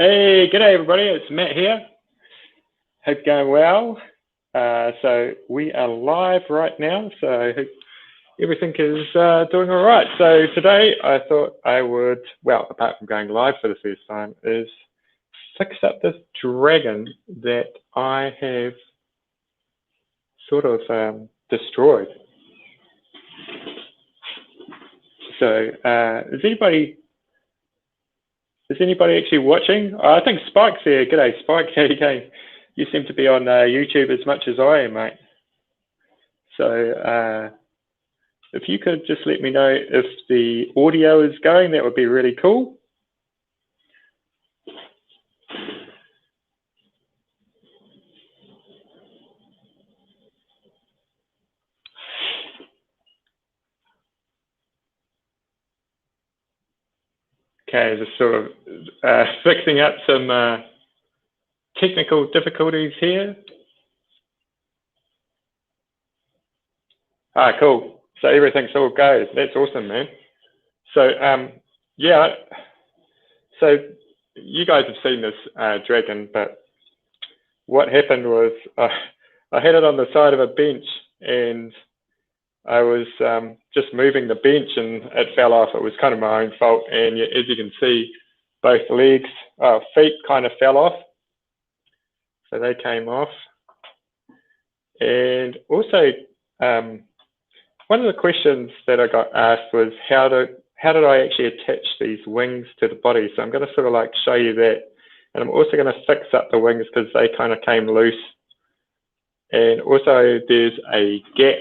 Hey, g'day everybody, it's Matt here. Hope you're going well. So we are live right now, so I hope everything is doing all right. So today I thought I would, well, apart from going live for the first time, is fix up this dragon that I have sort of destroyed. So is anybody actually watching? I think Spike's there. G'day, Spike. How you going? You seem to be on YouTube as much as I am, mate. So if you could just let me know if the audio is going, that would be really cool. Okay, just sort of fixing up some technical difficulties here. Ah, cool. So everything's all goes. That's awesome, man. So yeah, so you guys have seen this dragon, but what happened was I had it on the side of a bench and I was just moving the bench and it fell off. It was kind of my own fault. And as you can see, both legs, feet kind of fell off. So they came off. And also, one of the questions that I got asked was how did I actually attach these wings to the body? So I'm going to sort of like show you that. And I'm also going to fix up the wings because they kind of came loose. And also there's a gap.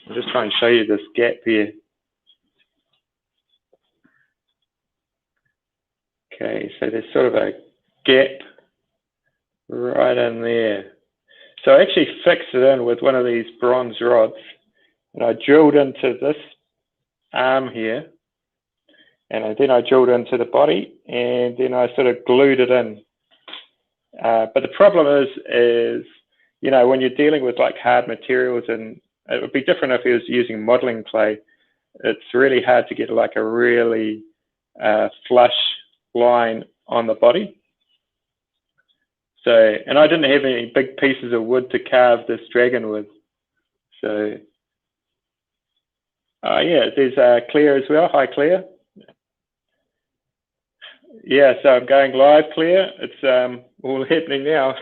I'll just try and show you this gap here. Okay, so there's sort of a gap right in there. So I actually fixed it in with one of these bronze rods and I drilled into this arm here and then I drilled into the body and then I sort of glued it in. But the problem is, you know, when you're dealing with like hard materials, and it would be different if he was using modeling clay, it's really hard to get like a really flush line on the body. So, and I didn't have any big pieces of wood to carve this dragon with. So, yeah, there's Claire as well. Hi, Claire. Yeah, so I'm going live, Claire. It's all happening now.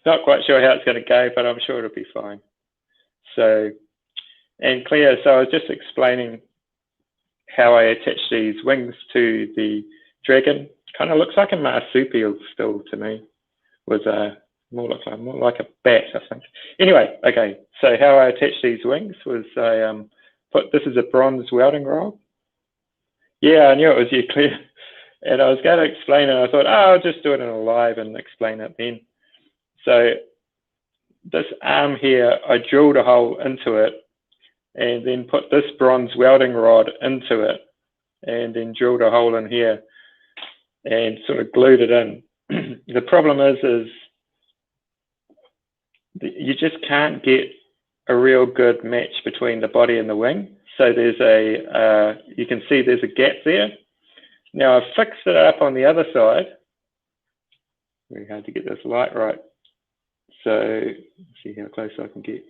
Not quite sure how it's going to go, but I'm sure it'll be fine. So, and Claire, so I was just explaining how I attach these wings to the dragon. Kind of looks like a marsupial still to me. Was more like a bat, I think. Anyway, okay. So how I attached these wings was I this is a bronze welding rod. Yeah, I knew it was you, Claire. And I was going to explain it. I thought, oh, I'll just do it in a live and explain it then. So this arm here, I drilled a hole into it and then put this bronze welding rod into it and then drilled a hole in here and sort of glued it in. The problem is you just can't get a real good match between the body and the wing. So there's you can see there's a gap there. Now I've fixed it up on the other side. Very hard to get this light right. So let's see how close I can get.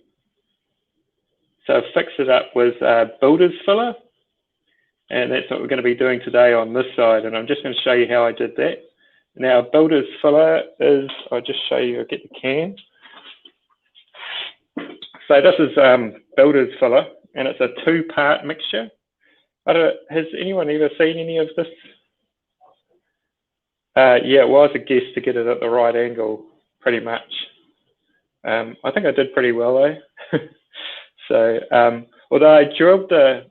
So I've fixed it up with builder's filler. And that's what we're going to be doing today on this side. And I'm just going to show you how I did that. Now builder's filler is, I'll just show you, I'll get the can. So this is builder's filler and it's a 2-part mixture. Has anyone ever seen any of this? Yeah, it was a guess to get it at the right angle, pretty much. I think I did pretty well though. So, although I drilled the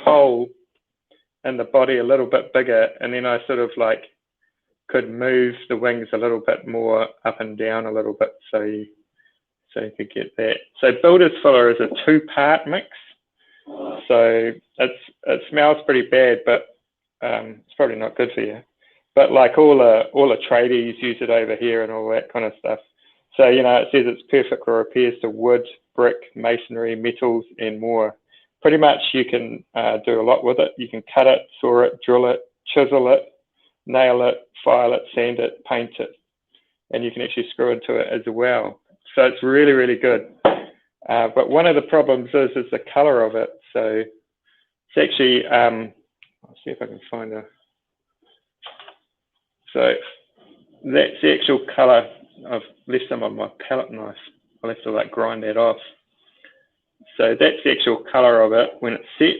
hole in the body a little bit bigger, and then I sort of like could move the wings a little bit more up and down a little bit, so you could get that. So builder's filler is a 2-part mix. So it smells pretty bad, but it's probably not good for you. But like all the tradies use it over here and all that kind of stuff. So, you know, it says it's perfect for repairs to wood, brick, masonry, metals, and more. Pretty much you can do a lot with it. You can cut it, saw it, drill it, chisel it, nail it, file it, sand it, paint it, and you can actually screw into it as well. So it's really, really good. But one of the problems is the color of it. So it's actually, I'll see if I can find a, so that's the actual color. I've left some on my palette knife. I'll have to like grind that off. So that's the actual color of it when it's set.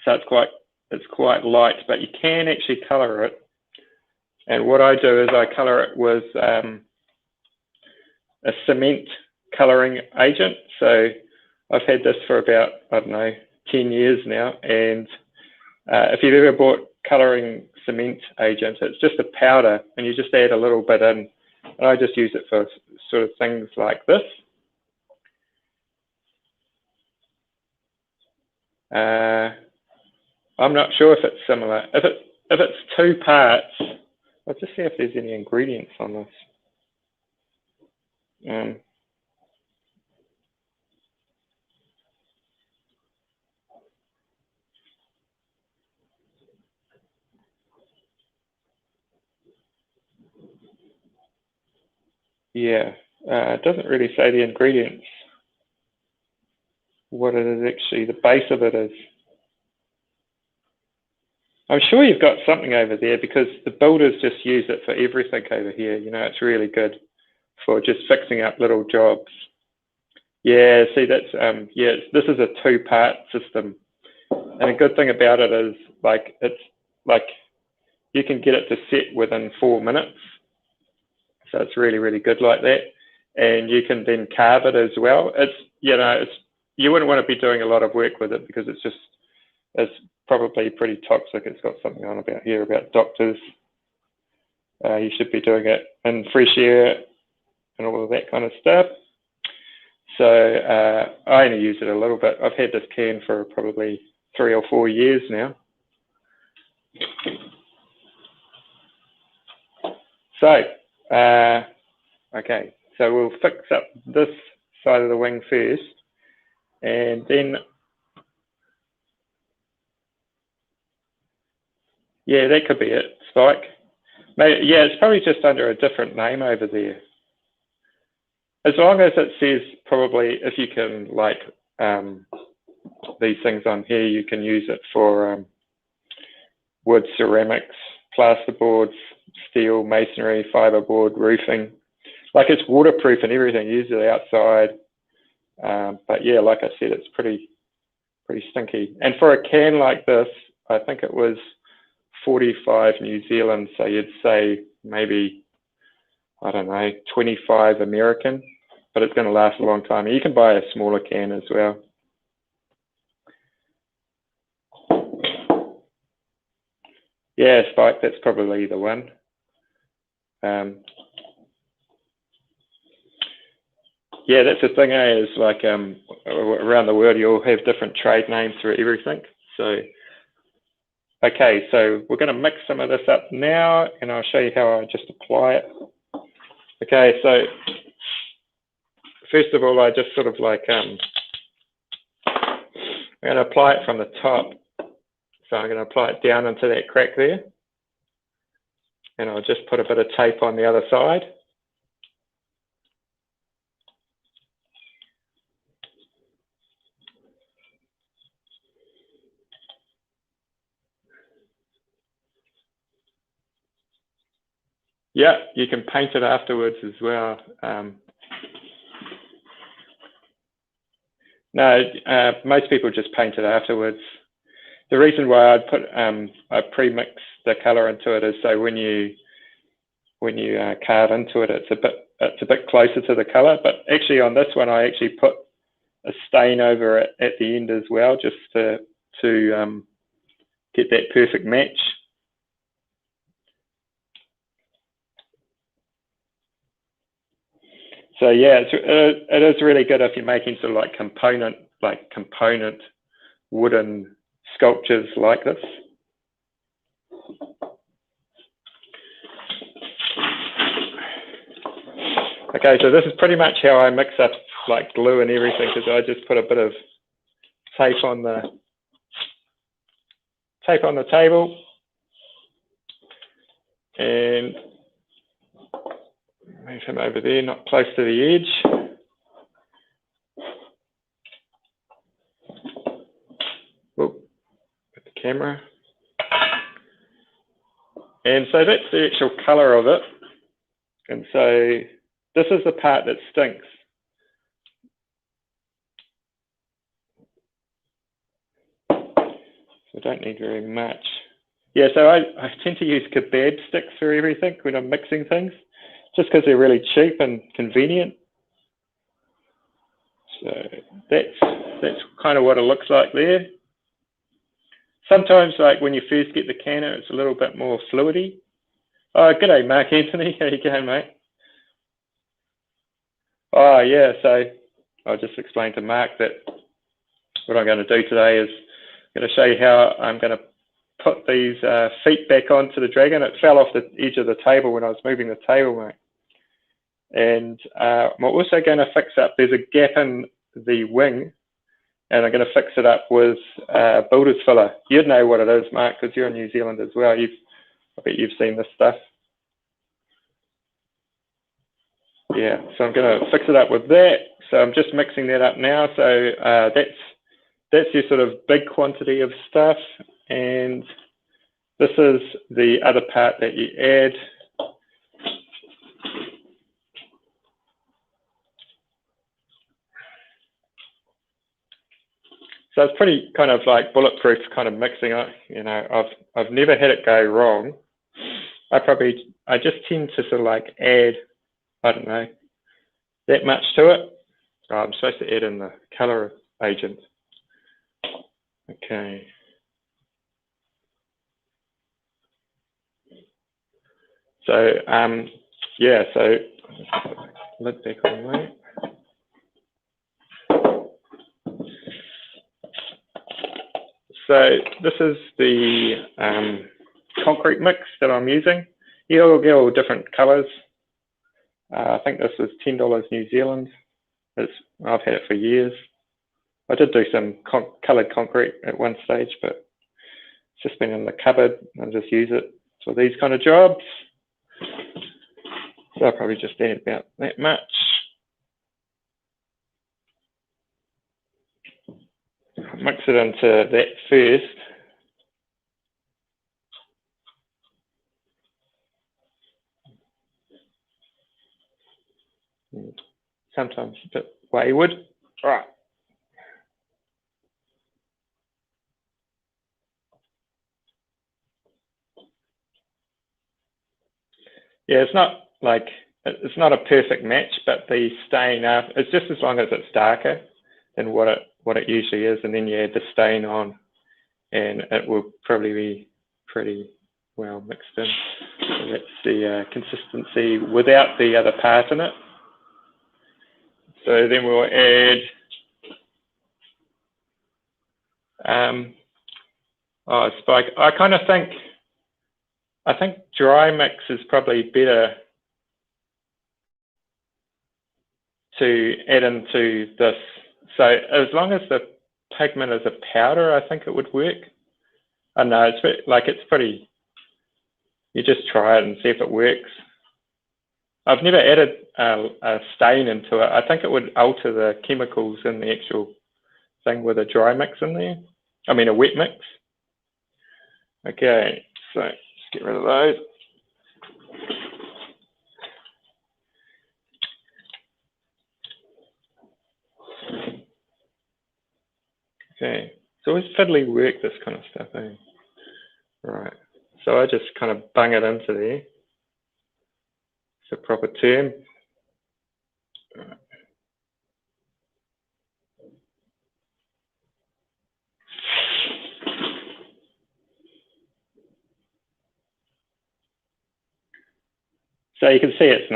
So it's quite light, but you can actually color it. And what I do is I color it with a cement coloring agent. So I've had this for about, I don't know, 10 years now. And if you've ever bought coloring cement agent, it's just a powder and you just add a little bit in. And I just use it for sort of things like this. I'm not sure if it's similar. If it's 2 parts, I'll just see if there's any ingredients on this. Yeah, it doesn't really say the ingredients, what it is actually, the base of it is. I'm sure you've got something over there because the builders just use it for everything over here. You know, it's really good for just fixing up little jobs. Yeah, see, that's, yeah, this is a 2-part system. And a good thing about it is, like, it's like you can get it to set within 4 minutes. So it's really, really good like that. And you can then carve it as well. It's, you know, it's, you wouldn't want to be doing a lot of work with it because it's probably pretty toxic. It's got something on about here about doctors. You should be doing it in fresh air and all of that kind of stuff. So I only use it a little bit. I've had this can for probably 3 or 4 years now. So, okay, so we'll fix up this side of the wing first, and then, yeah, that could be it, Spike. Maybe, yeah, it's probably just under a different name over there. As long as it says probably, if you can, like, these things on here, you can use it for wood, ceramics, plasterboards, steel, masonry, fiberboard, roofing. Like, it's waterproof and everything. Use it outside. But yeah, like I said, it's pretty stinky. And for a can like this, I think it was 45 New Zealand. So you'd say maybe, I don't know, 25 American, but it's going to last a long time. You can buy a smaller can as well. Yeah, Spike, that's probably the one. Yeah, that's the thing, is like around the world, you all have different trade names for everything. So, okay, so we're going to mix some of this up now, and I'll show you how I just apply it. Okay, so first of all, I just sort of like, I'm going to apply it from the top. So I'm going to apply it down into that crack there. And I'll just put a bit of tape on the other side. Yeah, you can paint it afterwards as well. No, most people just paint it afterwards. The reason why I'd put I pre-mix the color into it is so when you carve into it, it's a bit closer to the color. But actually, on this one, I actually put a stain over it at the end as well, just to get that perfect match. So yeah, it is really good if you're making sort of like component wooden sculptures like this. Okay, so this is pretty much how I mix up like glue and everything, because I just put a bit of tape on the table. and move him over there, not close to the edge. Whoop, with the camera. And so that's the actual color of it. And so this is the part that stinks. So I don't need very much. Yeah, so I tend to use kebab sticks for everything when I'm mixing things, just because they're really cheap and convenient. So that's kind of what it looks like there. Sometimes, like when you first get the canner, it's a little bit more fluidy. Oh, g'day, Mark Anthony. How you going, mate? Oh, yeah. So I'll just explain to Mark that what I'm going to do today is I'm going to show you how I'm going to put these feet back onto the Dragon. It fell off the edge of the table when I was moving the table, mate. And I'm also going to fix up, there's a gap in the wing, and I'm going to fix it up with builder's filler. You'd know what it is, Mark, because you're in New Zealand as well. I bet you've seen this stuff. Yeah, so I'm going to fix it up with that. So I'm just mixing that up now. So that's your sort of big quantity of stuff. And this is the other part that you add. So it's pretty kind of like bulletproof kind of mixing. You know, I've never had it go wrong. I just tend to sort of like add, I don't know, that much to it. Oh, I'm supposed to add in the color agent. Okay. So yeah, so lid back on that. So this is the concrete mix that I'm using. You'll get all different colours. I think this is $10 New Zealand. I've had it for years. I did do some coloured concrete at one stage, but it's just been in the cupboard. I'll just use it for these kind of jobs. So I'll probably just add about that much. I'll mix it into that first. Sometimes a bit wayward. All right. Yeah, it's not a perfect match, but the stain up, it's just as long as it's darker than what it usually is, and then you add the stain on, and it will probably be pretty well mixed in. So that's the consistency without the other part in it. So then we'll add Spike. I think dry mix is probably better to add into this. So as long as the pigment is a powder, I think it would work. I know it's pretty, you just try it and see if it works. I've never added a stain into it. I think it would alter the chemicals in the actual thing with a dry mix in there. I mean, a wet mix. Okay, so let's get rid of those. Okay, it's always fiddly work, this kind of stuff, eh? Right, so I just kind of bung it into there. It's a proper term. Right. So you can see it's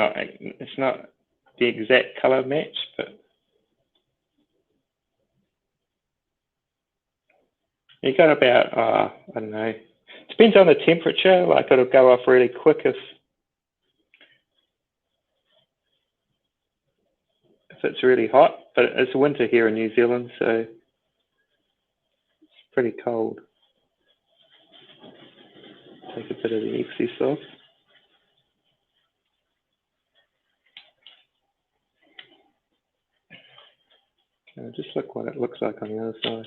not the exact color match, but you got about, I don't know, depends on the temperature, like it'll go off really quick if it's really hot, but it's winter here in New Zealand, so it's pretty cold. Take a bit of the excess off. just look what it looks like on the other side.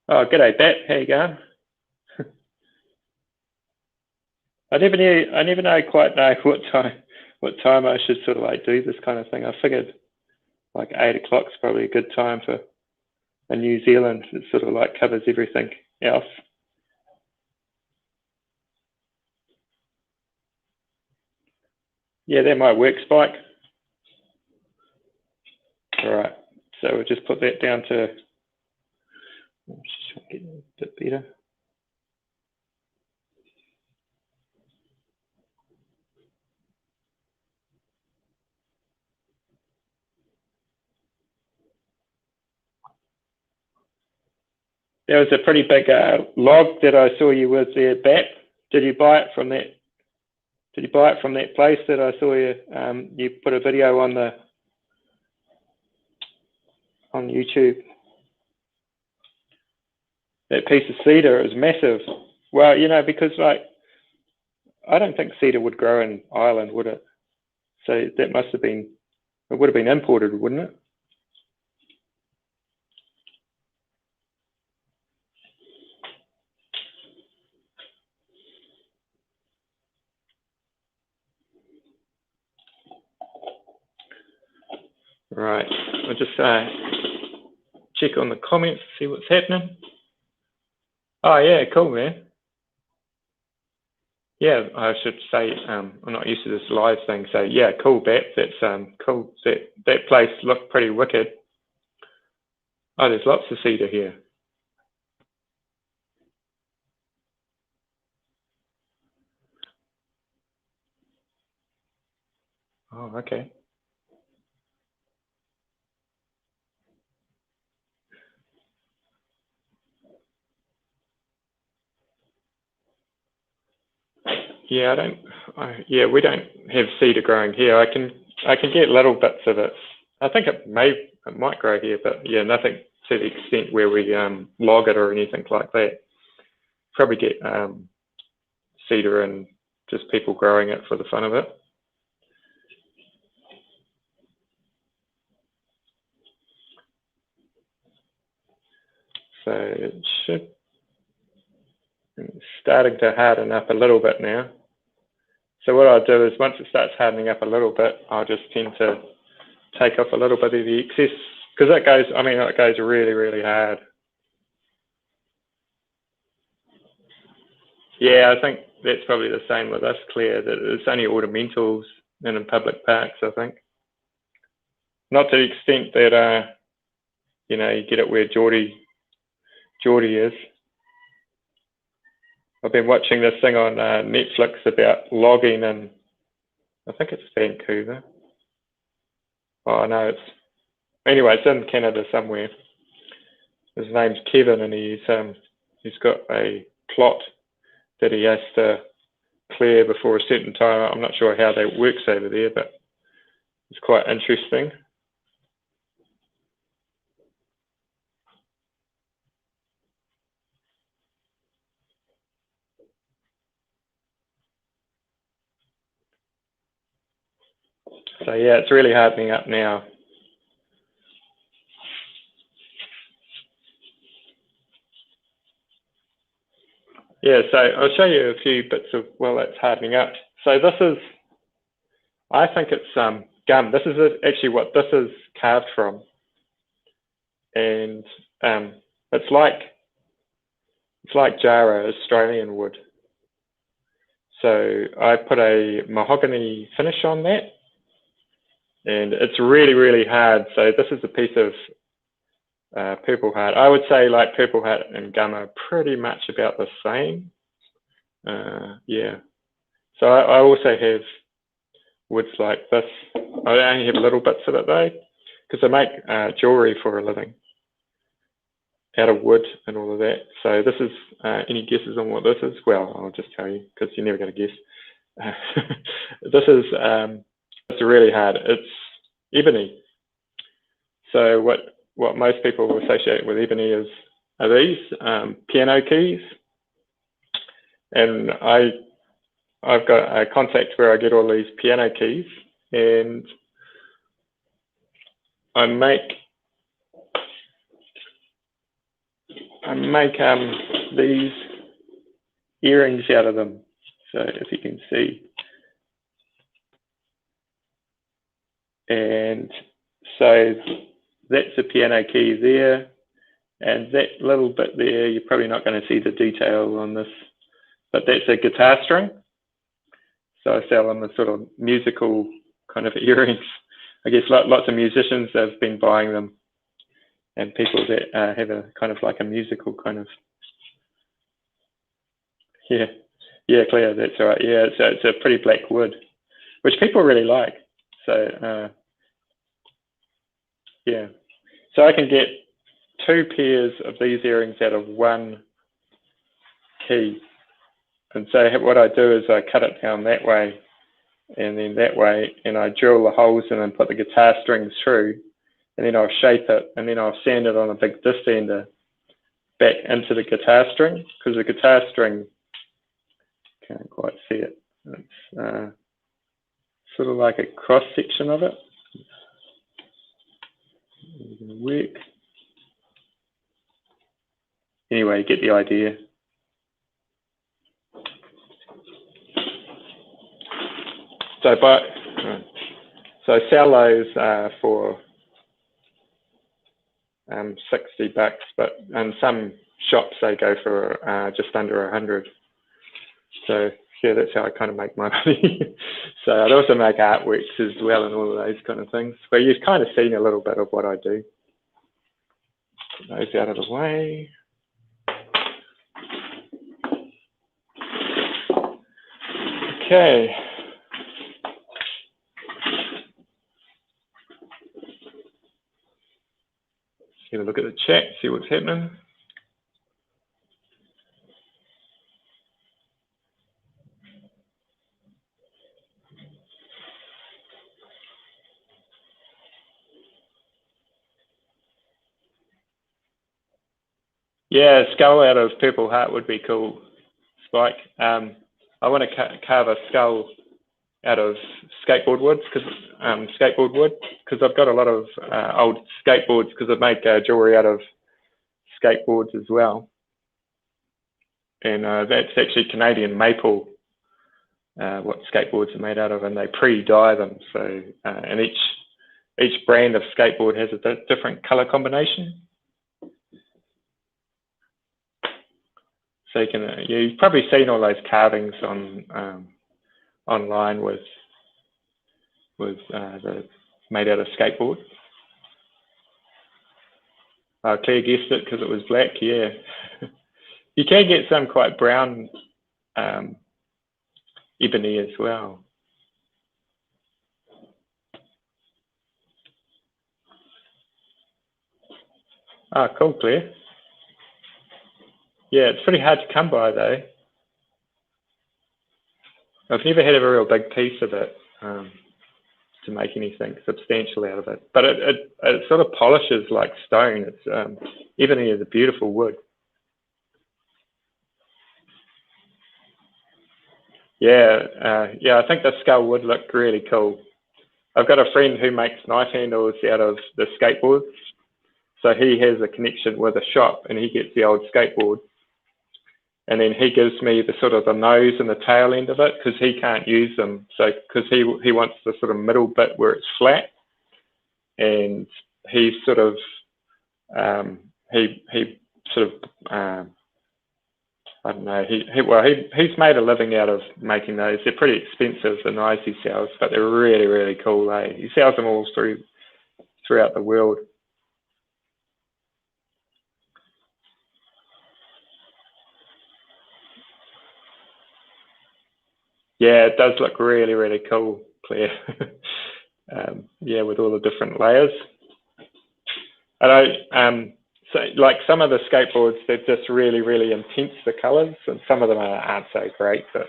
Oh, g'day, Bat. How you going? I never quite know what time I should sort of like do this kind of thing. I figured like 8 o'clock is probably a good time for in New Zealand. It sort of like covers everything else. Yeah, that might work, Spike. All right, so we'll just put that down to, let's just try to get a bit better. There was a pretty big log that I saw you with there, Bat. Did you buy it from that? Did you buy it from that place that I saw you? You put a video on YouTube. That piece of cedar is massive. Well, you know, because like I don't think cedar would grow in Ireland, would it? So that must have been, it would have been imported, wouldn't it? Right, I'll just check on the comments, see what's happening. Oh yeah, cool, man. Yeah, I should say I'm not used to this live thing, so yeah, cool, Bat. That's cool. That place looked pretty wicked. Oh, there's lots of cedar here. Oh, okay. Yeah, we don't have cedar growing here. I can get little bits of it. I think it might grow here, but yeah, nothing to the extent where we log it or anything like that. Probably get cedar and just people growing it for the fun of it. So it should, it's starting to harden up a little bit now. So what I'll do is once it starts hardening up a little bit, I'll just tend to take off a little bit of the excess, because it goes really, really hard. Yeah, I think that's probably the same with us, Claire, that it's only ornamentals and in public parks, I think. Not to the extent that, you know, you get it where Geordie is. I've been watching this thing on Netflix about logging in, I think it's Vancouver. Oh, no, anyway, it's in Canada somewhere. His name's Kevin, and he's got a plot that he has to clear before a certain time. I'm not sure how that works over there, but it's quite interesting. So yeah, it's really hardening up now. Yeah, so I'll show you a few bits of while it's hardening up. So this is, I think it's gum. This is actually what this is carved from. And it's like Jarrah, Australian wood. So I put a mahogany finish on that, and it's really, really hard. So this is a piece of Purple Heart. I would say like Purple Heart and gum are pretty much about the same. Yeah. So I also have woods like this. I only have little bits of it though, because I make jewelry for a living out of wood and all of that. So this is, any guesses on what this is? Well, I'll just tell you because you're never going to guess. This is, it's really hard. It's ebony. So what most people associate with ebony is are these piano keys, and I've got a contact where I get all these piano keys, and I make these earrings out of them. So if you can see, and so that's a piano key there, and that little bit there, you're probably not going to see the detail on this, but that's a guitar string. So I sell them as sort of musical kind of earrings. I guess lots of musicians have been buying them, and people that have a kind of like a musical kind of, yeah, Claire, that's right. Yeah, it's a pretty black wood, which people really like. So yeah, so I can get 2 pairs of these earrings out of 1 key. And so what I do is I cut it down that way and then that way, and I drill the holes and then put the guitar strings through, and then I'll shape it, and then I'll sand it on a big disc sander back into the guitar string, because the guitar string, can't quite see it, it's sort of like a cross section of it. Work. Anyway, you get the idea. So I sell those for $60, but in some shops they go for just under 100. So yeah, that's how I kind of make my money. So I'd also make artworks as well and all of those kind of things. But you've kind of seen a little bit of what I do. Put those out of the way. Okay. Have a look at the chat, see what's happening. Yeah, a skull out of Purple Heart would be cool, Spike. I want to carve a skull out of skateboard wood, because I've got a lot of old skateboards, because I make jewelry out of skateboards as well. And that's actually Canadian maple, what skateboards are made out of, and they pre-dye them. So, and each brand of skateboard has a different color combination. So you can, you've probably seen all those carvings on online with the made out of skateboard. Claire guessed it because it was black. Yeah, you can get some quite brown ebony as well. Oh, cool, Claire. Yeah, it's pretty hard to come by though. I've never had a real big piece of it to make anything substantial out of it, but it sort of polishes like stone. It's ebony is a beautiful wood. Yeah, yeah, I think the skull would look really cool. I've got a friend who makes knife handles out of the skateboards. So he has a connection with a shop, and he gets the old skateboard, and then he gives me the sort of the nose and the tail end of it, because he can't use them. So because he wants the sort of middle bit where it's flat, and he sort of he sort of I don't know. He's made a living out of making those. They're pretty expensive, the knives he sells, but they're really, really cool. He sells them all throughout the world. Yeah, it does look really, really cool, Claire. Yeah, with all the different layers. And so like some of the skateboards, they're just really, really intense, the colors, and some of them aren't so great, but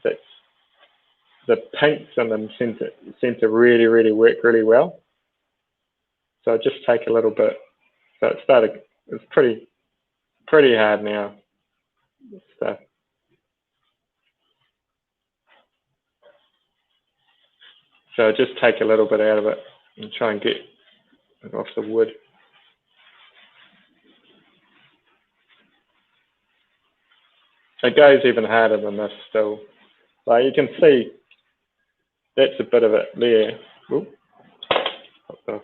that's the paints on them seem to really, really work really well. So I just take a little bit. So it started it's pretty hard now. So just take a little bit out of it and try and get it off the wood. It goes even harder than this still. Like you can see, that's a bit of it there. Ooh. So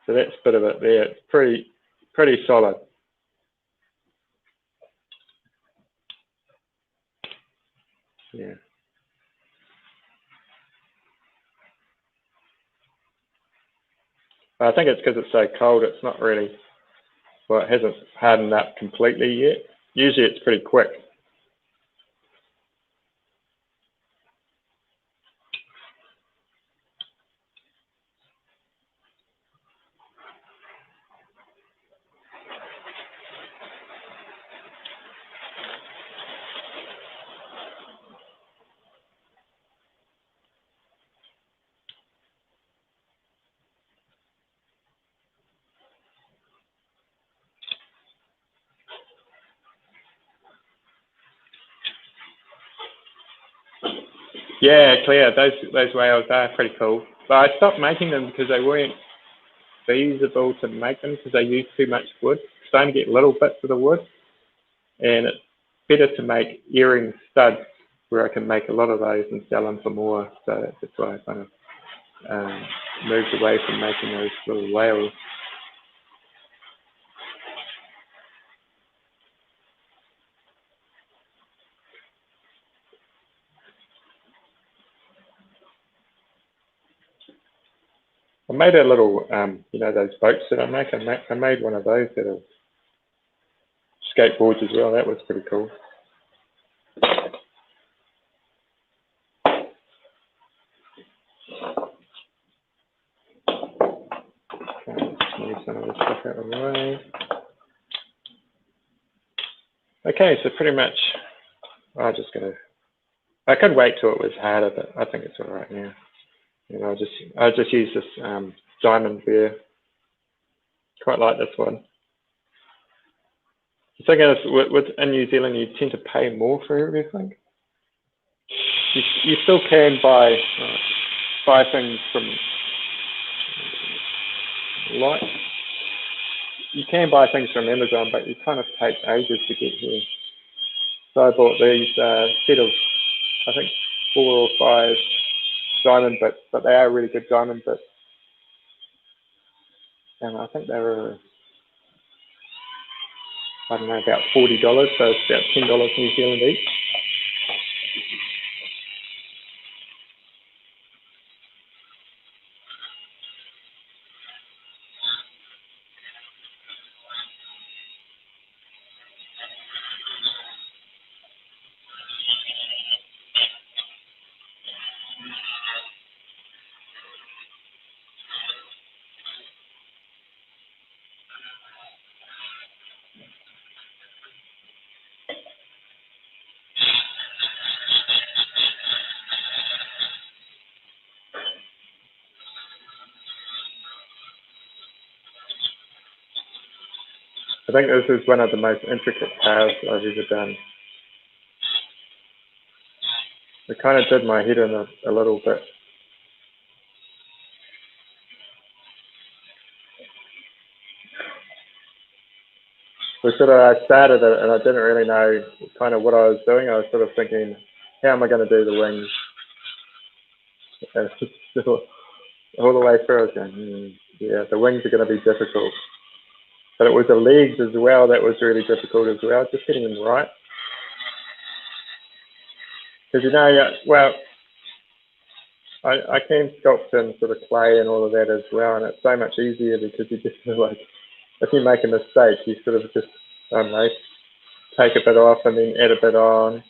that's a bit of it there. It's pretty solid. Yeah. I think it's because it's so cold. It's not really, well, it hasn't hardened up completely yet. Usually it's pretty quick. Yeah, clear. Those whales are pretty cool. But I stopped making them because they weren't feasible to make them because they use too much wood. So I only get little bits of the wood, and it's better to make earring studs where I can make a lot of those and sell them for more. So that's why I kind of moved away from making those little whales. I made a little, you know, those boats that I make. I made one of those that are skateboards as well. That was pretty cool. Move some of this stuff out of the way. Okay, so pretty much, I could wait till it was harder, but I think it's all right now. You know, I just use this diamond bear. Quite like this one. The thing is, in New Zealand, you tend to pay more for everything. You still can buy things from you can buy things from Amazon, but it kind of takes ages to get here. So I bought these set of, I think, 4 or 5 diamond bits, but they are really good diamond bits. And I think they were, I don't know, about $40, so it's about $10 New Zealand each. I think this is one of the most intricate cars I've ever done. It kind of did my head in a little bit. So I started it and I didn't really know kind of what I was doing. I was sort of thinking, how am I going to do the wings? And all the way through I was going, yeah, the wings are going to be difficult. But it was the legs as well that was really difficult as well, just getting them right. Because, you know, well, I can sculpt in sort of clay and all of that as well, and it's so much easier because you just feel like, if you make a mistake, you sort of just, I don't know, take a bit off and then add a bit on.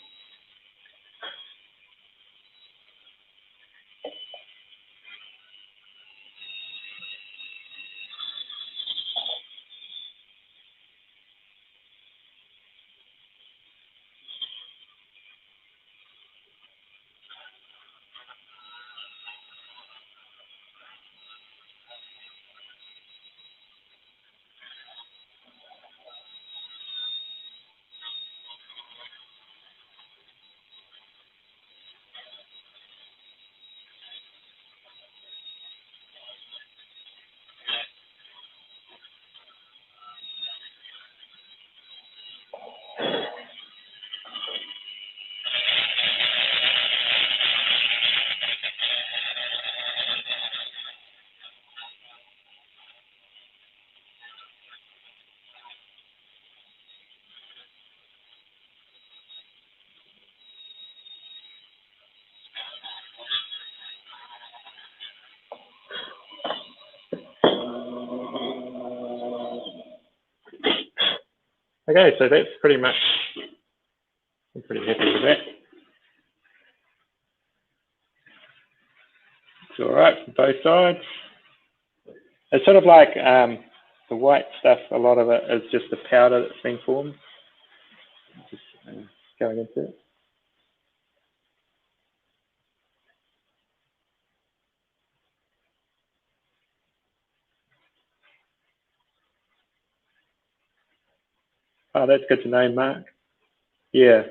Okay, so that's pretty much, I'm pretty happy with that. It's all right for both sides. It's sort of like the white stuff, a lot of it is just the powder that's been formed. Just going into it. Oh, that's good to know, Mark. Yeah.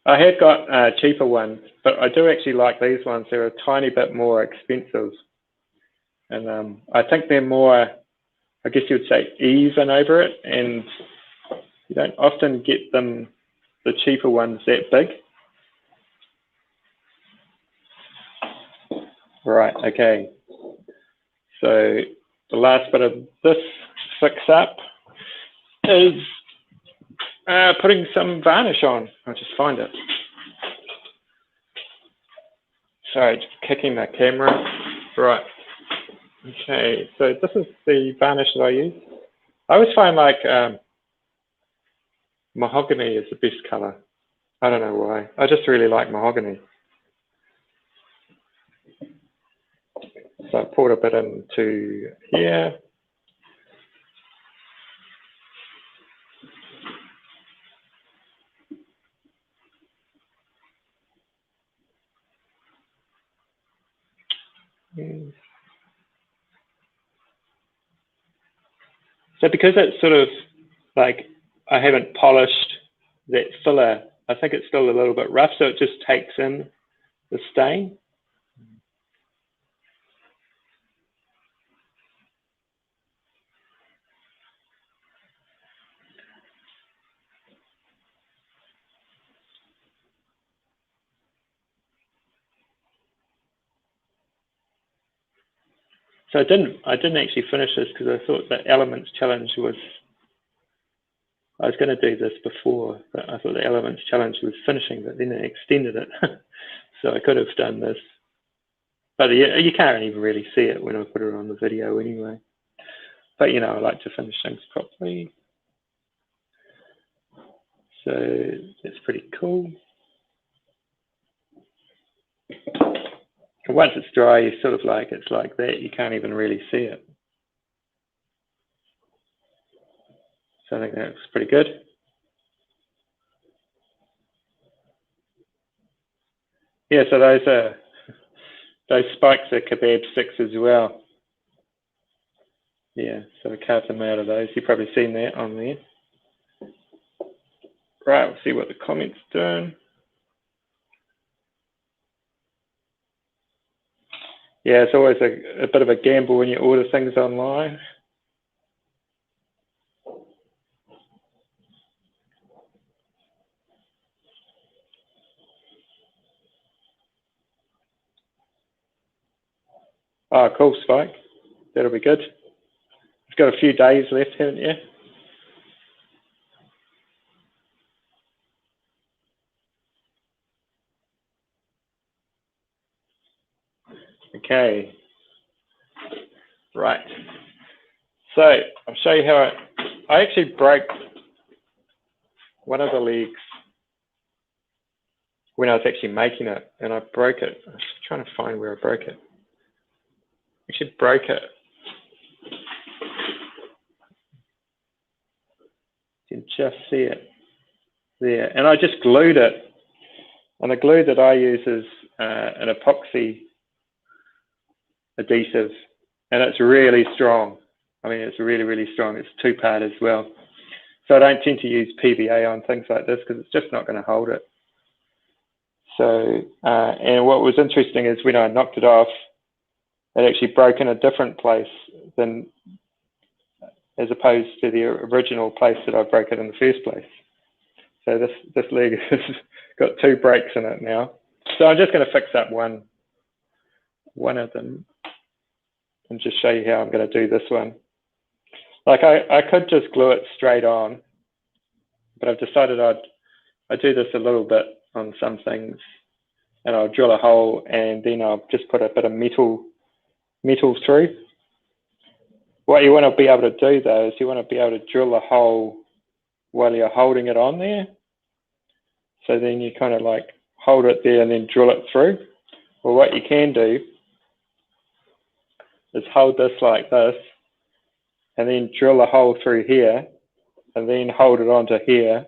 I have got cheaper ones, but I do actually like these ones. They're a tiny bit more expensive. And I think they're more, I guess you would say, even over it. And you don't often get them, the cheaper ones, that big. Right, okay. So the last bit of this fix up is putting some varnish on. I'll just find it. Sorry, just kicking the camera. Right. Okay, so this is the varnish that I use. I always find like mahogany is the best color. I don't know why. I just really like mahogany. So I poured a bit into here. So because it's sort of like I haven't polished that filler, I think it's still a little bit rough, so it just takes in the stain. So I didn't actually finish this because I thought the Elements Challenge was, I was going to do this before, but I thought the Elements Challenge was finishing, but then they extended it. So I could have done this. But you can't even really see it when I put it on the video anyway. But, you know, I like to finish things properly. So that's pretty cool. And once it's dry, you sort of like, it's like that. You can't even really see it. So I think that looks pretty good. Yeah, so those spikes are kebab sticks as well. Yeah, so I carved them out of those. You've probably seen that on there. Right, we'll see what the comments doing. Yeah, it's always a bit of a gamble when you order things online. Oh, cool, Spike. That'll be good. You've got a few days left, haven't you? Okay. Right. So I'll show you how I actually broke one of the legs when I was actually making it, and I broke it. I was trying to find where I broke it. I actually broke it. You can just see it there. And I just glued it. And the glue that I use is an epoxy adhesive, and it's really strong. I mean, it's really, really strong. It's two-part as well. So I don't tend to use PVA on things like this because it's just not going to hold it. So, and what was interesting is when I knocked it off, it actually broke in a different place than as opposed to the original place that I broke it in the first place. So this leg has got two breaks in it now. So I'm just going to fix up one of them and just show you how I'm going to do this one. Like I could just glue it straight on, but I've decided I'd do this a little bit on some things, and I'll drill a hole and then I'll just put a bit of metal through. What you want to be able to do though is you want to be able to drill a hole while you're holding it on there. So then you kind of like hold it there and then drill it through. Well, what you can do is hold this like this and then drill a hole through here and then hold it onto here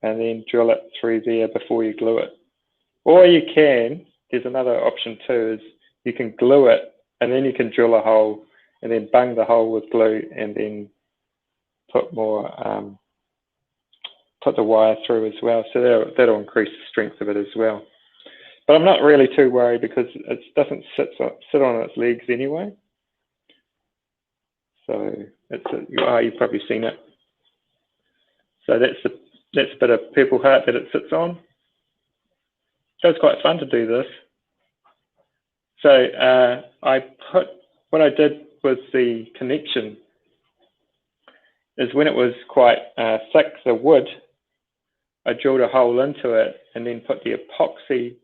and then drill it through there before you glue it. Or you can, there's another option too, is you can glue it and then you can drill a hole and then bung the hole with glue and then put more, put the wire through as well. So that'll increase the strength of it as well. But I'm not really too worried because it doesn't sit on its legs anyway. So you've probably seen it. So that's a bit of Purple Heart that it sits on. So it's quite fun to do this. So what I did with the connection is when it was quite thick, the wood, I drilled a hole into it and then put the epoxy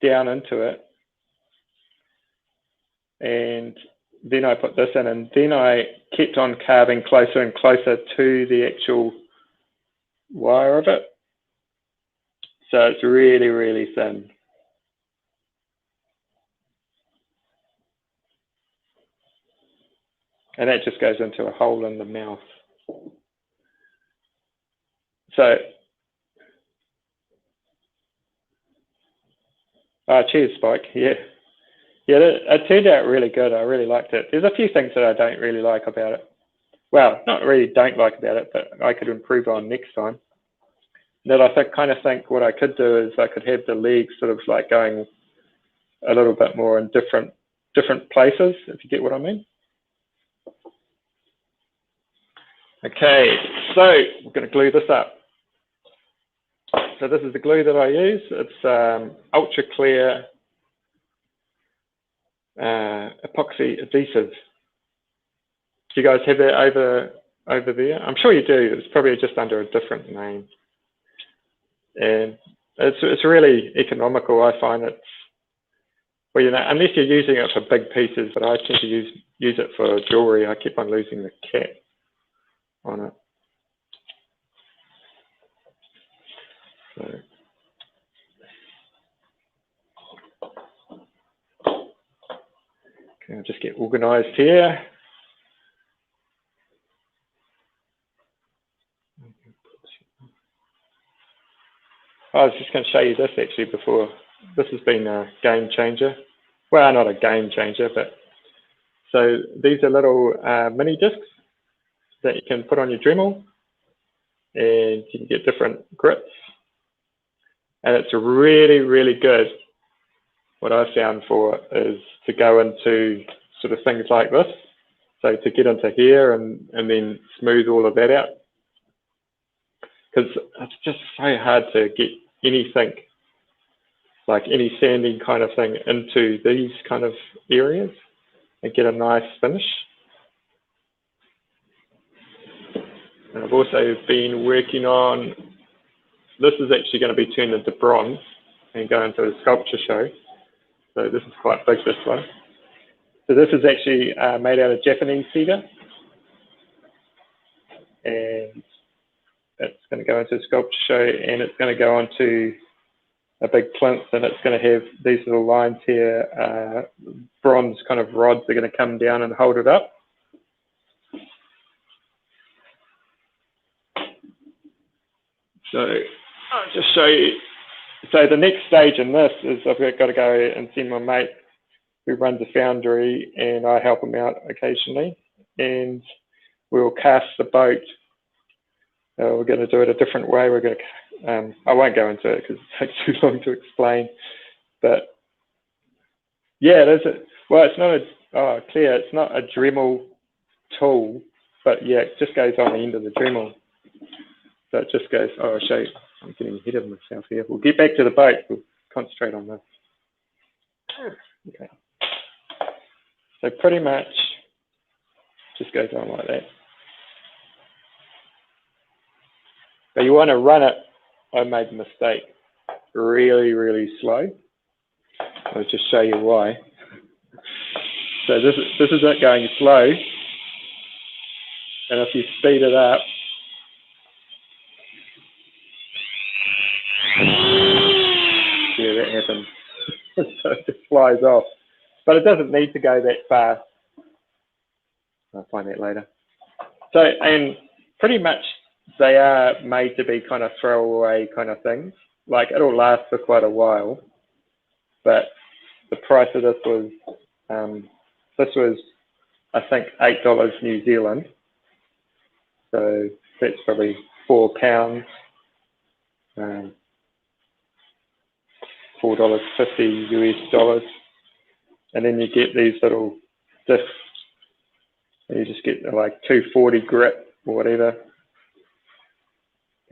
down into it. And then I put this in, and then I kept on carving closer and closer to the actual wire of it. So it's really, really thin. And that just goes into a hole in the mouth. So, cheers, Spike. Yeah. Yeah, it turned out really good. I really liked it. There's a few things that I don't really like about it. Well, not really don't like about it, but I could improve on next time. That I kind of think what I could do is I could have the legs sort of like going a little bit more in different places, if you get what I mean. Okay, so we're going to glue this up. So this is the glue that I use. It's ultra clear epoxy adhesive. Do you guys have that over there? I'm sure you do. It's probably just under a different name. And it's really economical. I find it's, well, you know, unless you're using it for big pieces, but I tend to use it for jewelry. I keep on losing the cap on it. So. Okay, I'll just get organized here. I was just going to show you this actually before. This has been a game changer. Well, not a game changer, but so these are little mini discs that you can put on your Dremel, and you can get different grips. And it's really, really good. What I found for is to go into sort of things like this. So to get into here and then smooth all of that out. Because it's just so hard to get anything, like any sanding kind of thing, into these kind of areas and get a nice finish. And I've also been working on, this is actually going to be turned into bronze and go into a sculpture show. So this is quite big, this one. So this is actually made out of Japanese cedar. And it's going to go into a sculpture show, and it's going to go onto a big plinth, and it's going to have these little lines here, bronze kind of rods are going to come down and hold it up. So I'll just show you. So the next stage in this is I've got to go and see my mate who runs a foundry, and I help him out occasionally, and we'll cast the boat. We're going to do it a different way. We're going to, I won't go into it because it takes too long to explain, but yeah, well, it's not Claire, it's not a Dremel tool, but yeah, it just goes on the end of the Dremel. So it just goes, I'll show you. I'm getting ahead of myself here. We'll get back to the boat. We'll concentrate on this. Okay. So pretty much just goes on like that. But you want to run it, I made a mistake, really, really slow. I'll just show you why. So this is it going slow, and if you speed it up, yeah, that happens. So it just flies off, but it doesn't need to go that fast. I'll find that later. So, and pretty much they are made to be kind of throwaway kind of things. Like it'll last for quite a while, but the price of this was I think $8 New Zealand. So that's probably £4, $4.50 US dollars. And then you get these little discs, and you just get like 240 grit or whatever.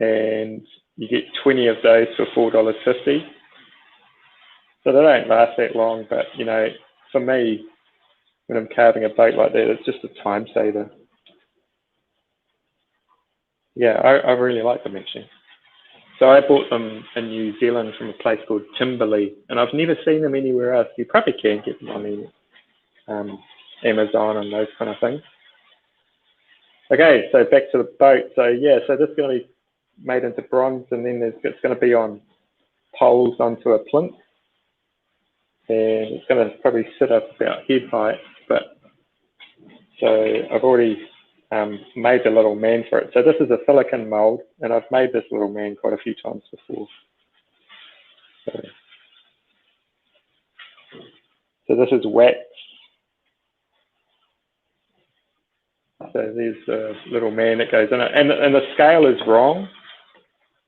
And you get 20 of those for $4.50. So they don't last that long, but you know, for me, when I'm carving a boat like that, it's just a time saver. Yeah, I really like them actually. So I bought them in New Zealand from a place called Timberley, and I've never seen them anywhere else. You probably can get them on the Amazon and those kind of things. Okay, so back to the boat. So yeah, so this is going to be made into bronze, and then it's going to be on poles onto a plinth, and it's going to probably sit up about head height. But so I've already made the little man for it. So this is a silicon mold, and I've made this little man quite a few times before. So this is wax. So there's the little man that goes in it, and the scale is wrong,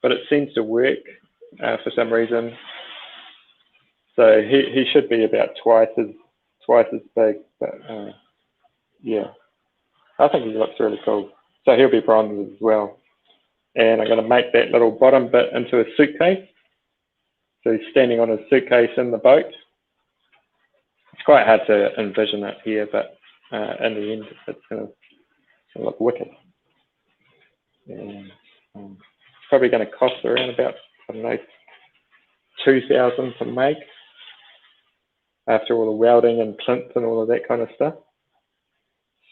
but it seems to work for some reason. So he should be about twice as big, but yeah, I think he looks really cool. So he'll be bronze as well. And I'm going to make that little bottom bit into a suitcase. So he's standing on his suitcase in the boat. It's quite hard to envision it here, but in the end, it's going to look wicked. And it's probably going to cost around about, I don't know, $2,000 to make after all the welding and plinth and all of that kind of stuff.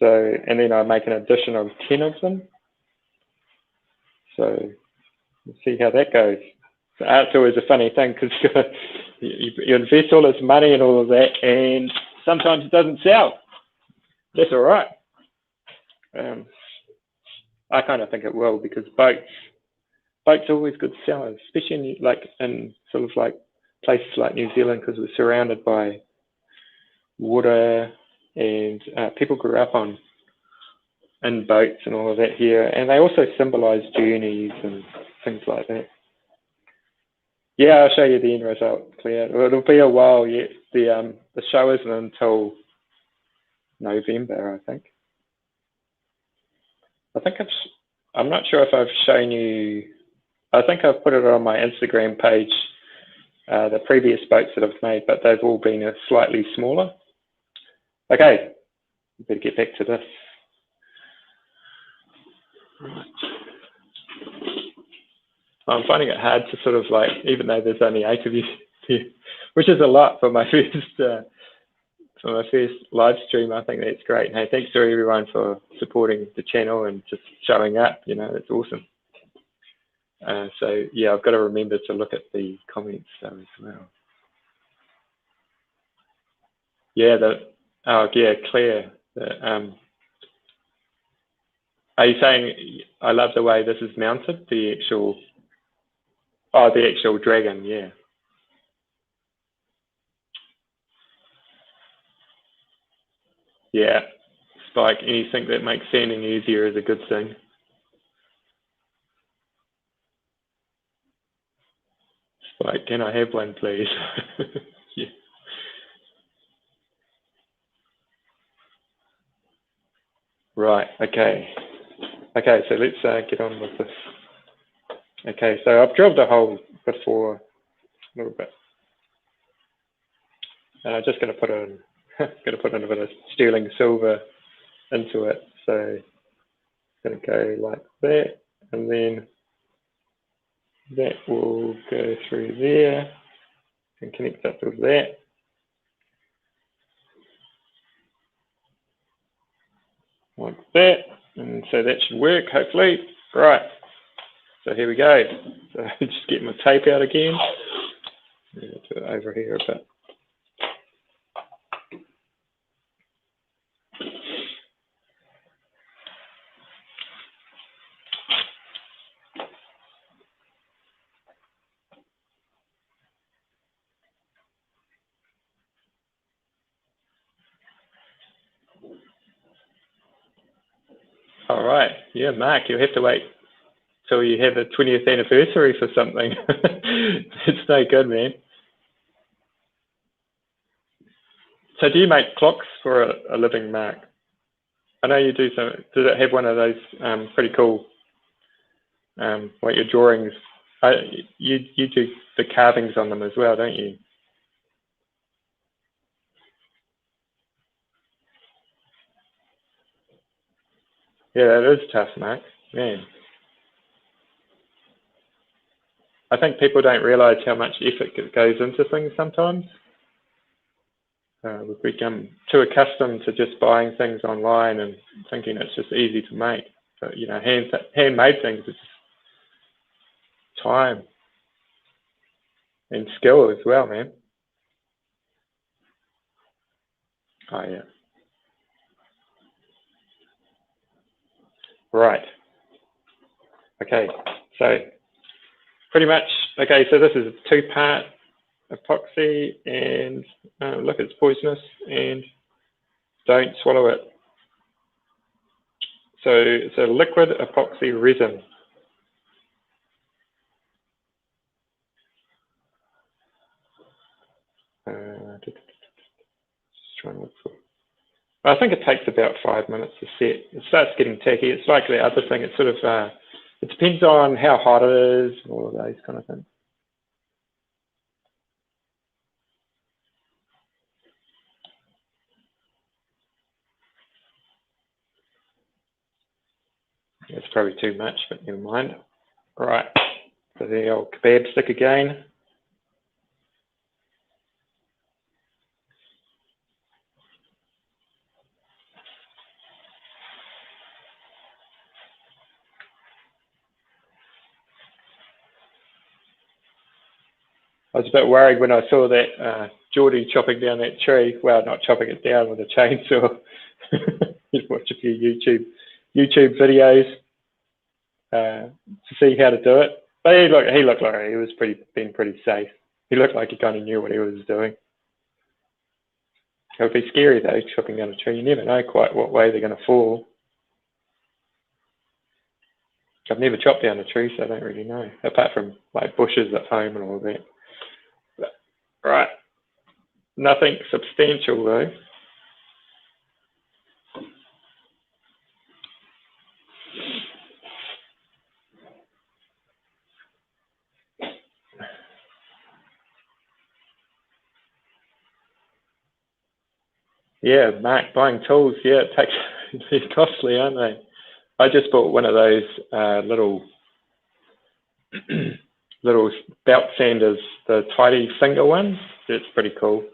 So, and then I make an addition of 10 of them. So we'll see how that goes. So art's always a funny thing because you invest all this money and all of that, and sometimes it doesn't sell. That's all right. I kind of think it will, because boats are always good sellers, especially in sort of like places like New Zealand, because we're surrounded by water, and people grew up in boats and all of that here, and they also symbolize journeys and things like that. Yeah, I'll show you the end result, Claire. It'll be a while yet. The show isn't until November, I think. I'm not sure if I've shown you. I think I've put it on my Instagram page, the previous boats that I've made, but they've all been slightly smaller. Okay, we better get back to this. Right. I'm finding it hard to sort of like, even though there's only 8 of you here, which is a lot for my first live stream. I think that's great. Hey, thanks to everyone for supporting the channel and just showing up. You know, it's awesome. So yeah, I've got to remember to look at the comments as well. Yeah, Claire. Are you saying I love the way this is mounted? The actual dragon, yeah. Yeah, Spike, anything that makes sanding easier is a good thing. Spike, can I have one, please? Yeah. Right, okay. Okay, so let's get on with this. Okay, so I've drilled a hole before a little bit. And I'm just going to put in a bit of sterling silver into it. So it's going to go like that, and then that will go through there and connect up with that. like that. And so that should work, hopefully. Right, so here we go. So just get my tape out again. Do it over here a bit. All right, yeah, Mark, you'll have to wait till you have a 20th anniversary for something. It's no good, man. So do you make clocks for a living, Mark? I know you do some. Does it have one of those pretty cool, like your drawings? You do the carvings on them as well, don't you? Yeah, that is tough, Mark. Man, I think people don't realise how much effort goes into things sometimes. We've become too accustomed to just buying things online and thinking it's just easy to make. But you know, handmade things is time and skill as well, man. Oh yeah. Right. Okay. So pretty much. Okay. So this is a two-part epoxy, and look, it's poisonous, and don't swallow it. So it's a liquid epoxy resin. Just trying to look for. I think it takes about 5 minutes to set. It starts getting tacky. It's like the other thing. It's sort of it depends on how hot it is, all of those kind of things. It's probably too much, but never mind. All right. So the old kebab stick again. I was a bit worried when I saw that Geordie chopping down that tree. Well, not chopping it down with a chainsaw. Just watch a few YouTube videos to see how to do it. But he looked like he was being pretty safe. He looked like he kind of knew what he was doing. It would be scary though, chopping down a tree. You never know quite what way they're going to fall. I've never chopped down a tree, so I don't really know. Apart from like bushes at home and all that. But, right, nothing substantial though. Yeah, Mark, buying tools, yeah, it takes, they're costly, aren't they? I just bought one of those little little belt sanders, the tidy finger ones. It's pretty cool.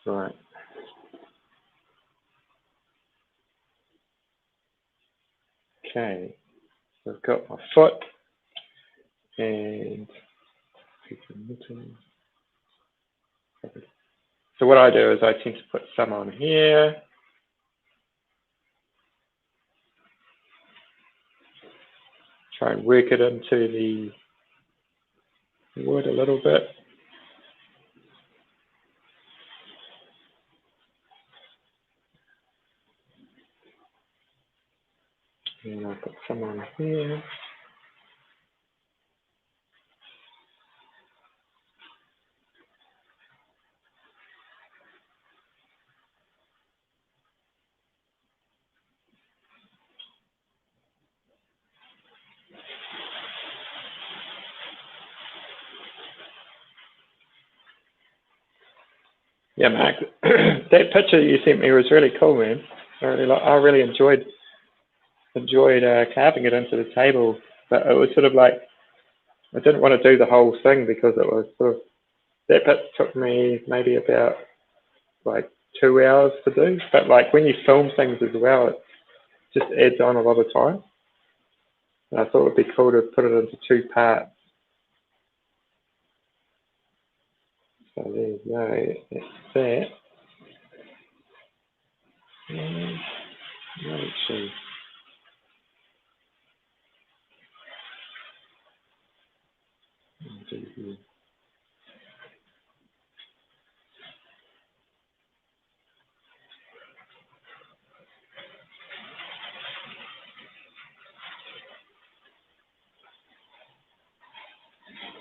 Right. Okay. So I've got my foot and so what I do is I tend to put some on here. Try and work it into the wood a little bit. And I'll put some on here. Yeah, Mark, that picture you sent me was really cool, man. I really enjoyed carving it into the table, but it was sort of like I didn't want to do the whole thing because it was sort of that bit took me maybe about like 2 hours to do. But like when you film things as well, it just adds on a lot of time. And I thought it would be cool to put it into 2 parts. So there you go. That's that. Let's see.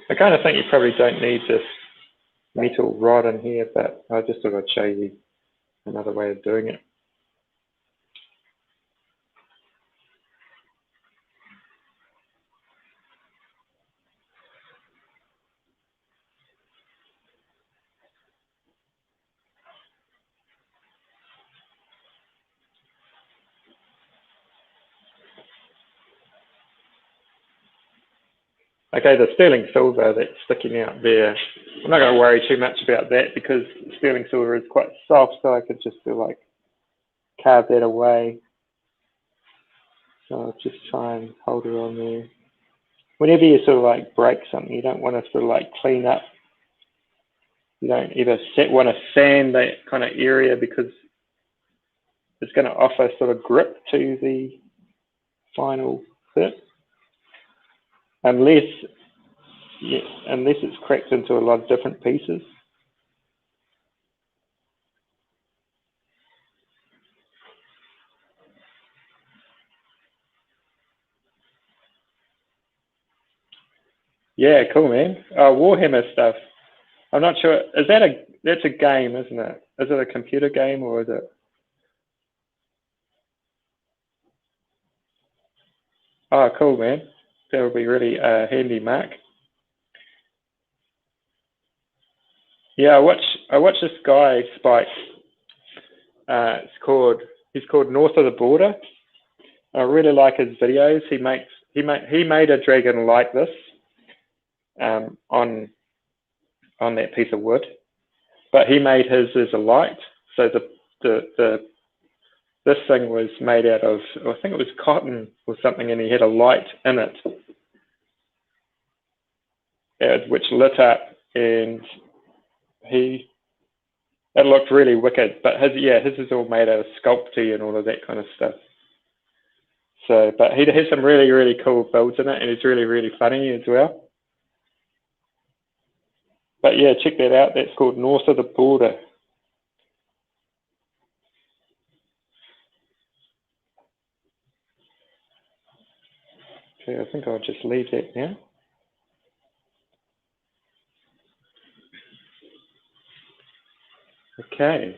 I kind of think you probably don't need this metal rod in here, but I just thought I'd show you another way of doing it. Okay, the sterling silver that's sticking out there, I'm not going to worry too much about that because sterling silver is quite soft, so I could just like carve that away. So I'll just try and hold it on there. Whenever you sort of like break something, you don't want to sort of like clean up. You don't either want to sand that kind of area because it's going to offer sort of grip to the final bit. Unless it's cracked into a lot of different pieces. Yeah, cool, man. Warhammer stuff. I'm not sure. That's a game, isn't it? Is it a computer game or is it? Oh, cool, man. That'll be really handy, Mark. Yeah, I watch this guy, Spike. He's called North of the Border. I really like his videos. He made a dragon like this on that piece of wood, but he made his as a light. So this thing was made out of, I think it was cotton or something, and he had a light in it, which lit up, and it looked really wicked. But his is all made out of Sculpey and all of that kind of stuff. So, but he has some really, really cool builds in it, and it's really, really funny as well. But yeah, check that out. That's called North of the Border. Okay, I think I'll just leave that now. Okay.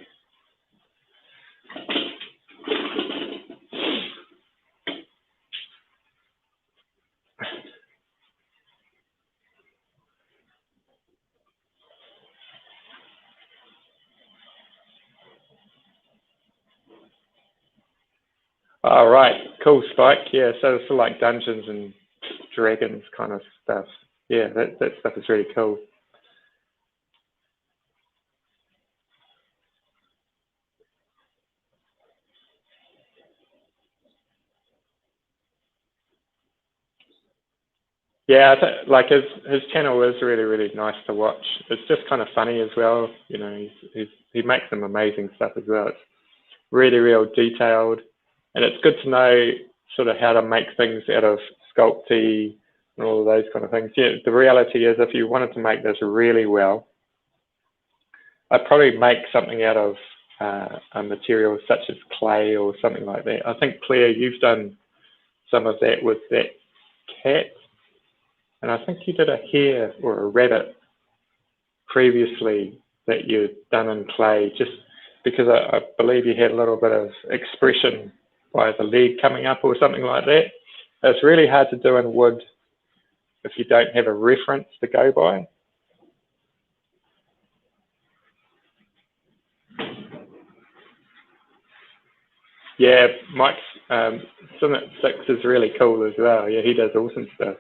All right, cool, Spike. Yeah, so it's like Dungeons and Dragons kind of stuff. Yeah, that stuff is really cool. Yeah, like his channel is really, really nice to watch. It's just kind of funny as well. You know, he makes some amazing stuff as well. It's really, real detailed, and it's good to know sort of how to make things out of Sculpey and all of those kind of things. Yeah, the reality is if you wanted to make this really well, I'd probably make something out of a material such as clay or something like that. I think, Claire, you've done some of that with that cat, and I think you did a hare or a rabbit previously that you'd done in clay, just because I believe you had a little bit of expression by the leg coming up or something like that. It's really hard to do in wood if you don't have a reference to go by. Yeah, Mike's Summit 6 is really cool as well. Yeah, he does awesome stuff.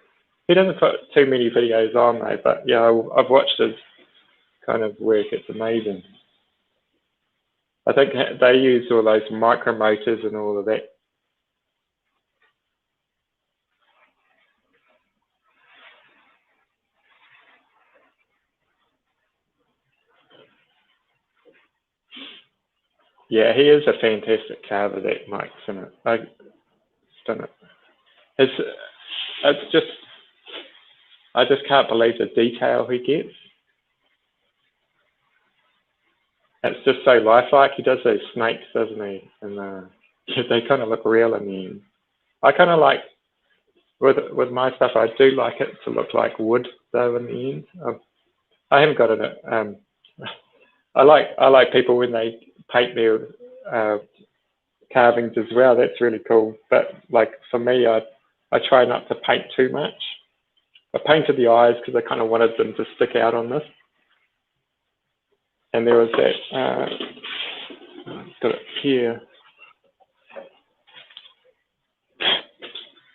He doesn't put too many videos on though, but yeah, I've watched his kind of work. It's amazing. I think they use all those micro motors and all of that. Yeah, he is a fantastic carver, that Mike Sinnott. It's just, I just can't believe the detail he gets. It's just so lifelike. He does those snakes, doesn't he? And they kind of look real in the end. I kind of like, with my stuff, I do like it to look like wood, though, in the end. I haven't got it. I like people when they paint their carvings as well. That's really cool. But like for me, I try not to paint too much. I painted the eyes because I kind of wanted them to stick out on this. And there was that. Got it here.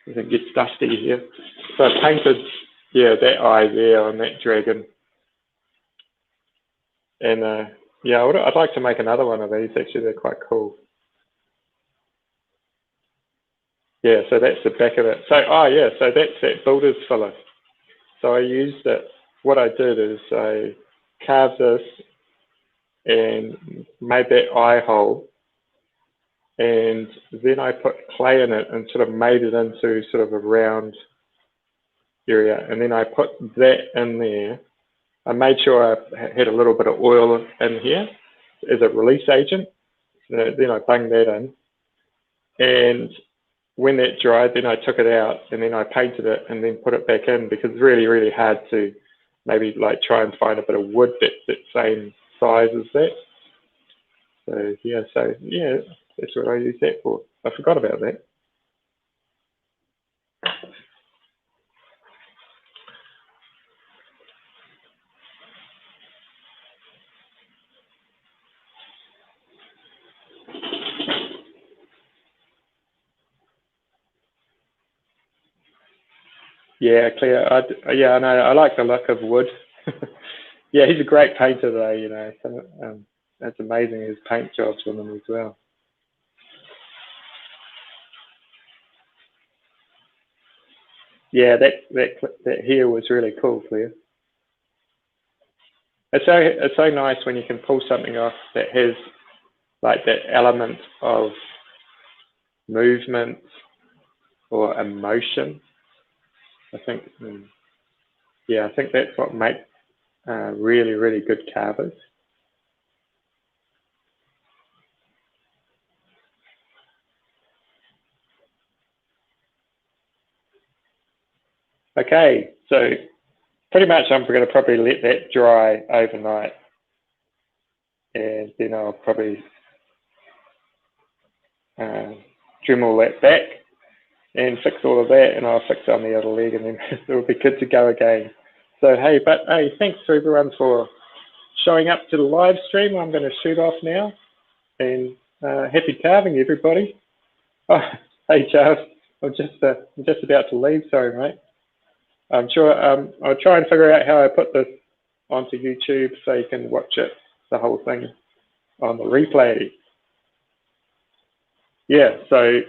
It gets dusty here. So I painted, yeah, that eye there on that dragon. And yeah, I'd like to make another one of these. Actually, they're quite cool. Yeah, so that's the back of it. So, oh yeah, so that's that builder's filler. So I used it. What I did is I carved this and made that eye hole, and then I put clay in it and sort of made it into sort of a round area, and then I put that in there. I made sure I had a little bit of oil in here as a release agent. Then I bunged that in, and when that dried, then I took it out and then I painted it and then put it back in, because it's really, really hard to maybe like try and find a bit of wood that's that same size as that. So yeah, that's what I use that for. I forgot about that. Yeah, Claire. Yeah, I know. I like the look of wood. Yeah, he's a great painter, though. You know, so, that's amazing. His paint jobs on them as well. Yeah, that here was really cool, Claire. It's so nice when you can pull something off that has like that element of movement or emotion. I think, yeah, I think that's what makes really, really good carvers. Okay, so pretty much I'm going to probably let that dry overnight, and then I'll probably trim all that back and fix all of that, and I'll fix on the other leg, and then it'll be good to go again. So hey, thanks to everyone for showing up to the live stream. I'm going to shoot off now, and happy carving, everybody. Oh, hey Charles, I'm just about to leave. Sorry, mate. I'm sure I'll try and figure out how I put this onto YouTube so you can watch it, the whole thing, on the replay. Yeah, so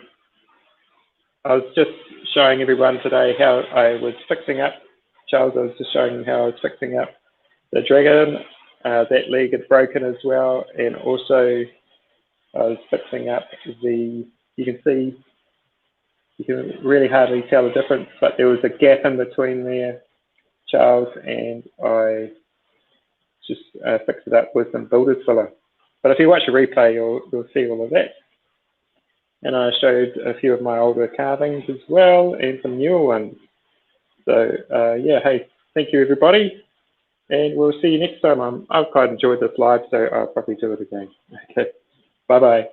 I was just showing everyone today how I was fixing up, Charles, I was just showing how I was fixing up the dragon. That leg had broken as well, and also I was fixing up you can see, you can really hardly tell the difference, but there was a gap in between there, Charles, and I just fixed it up with some builder's filler. But if you watch a replay, you'll see all of that. And I showed a few of my older carvings as well, and some newer ones. So yeah, hey, thank you everybody, and we'll see you next time. I've quite enjoyed this live, so I'll probably do it again. Okay, bye-bye.